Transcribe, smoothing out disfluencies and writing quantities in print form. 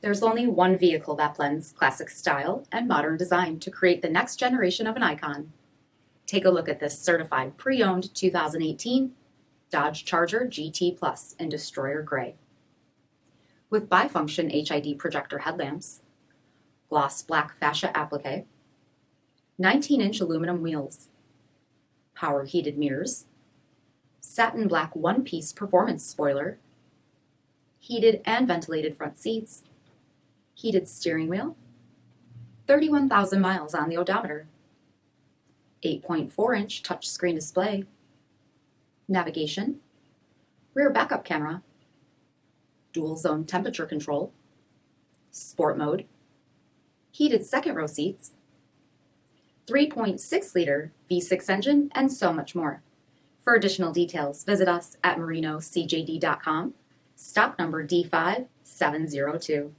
There's only one vehicle that blends classic style and modern design to create the next generation of an icon. Take a look at this certified pre-owned 2018 Dodge Charger GT Plus in Destroyer Gray. With bifunction HID projector headlamps, gloss black fascia applique, 19-inch aluminum wheels, power heated mirrors, satin black one-piece performance spoiler, heated and ventilated front seats, heated steering wheel, 31,000 miles on the odometer, 8.4-inch touchscreen display, navigation, rear backup camera, dual zone temperature control, sport mode, heated second row seats, 3.6-liter V6 engine, and so much more. For additional details, visit us at marinocjd.com, stock number D5702.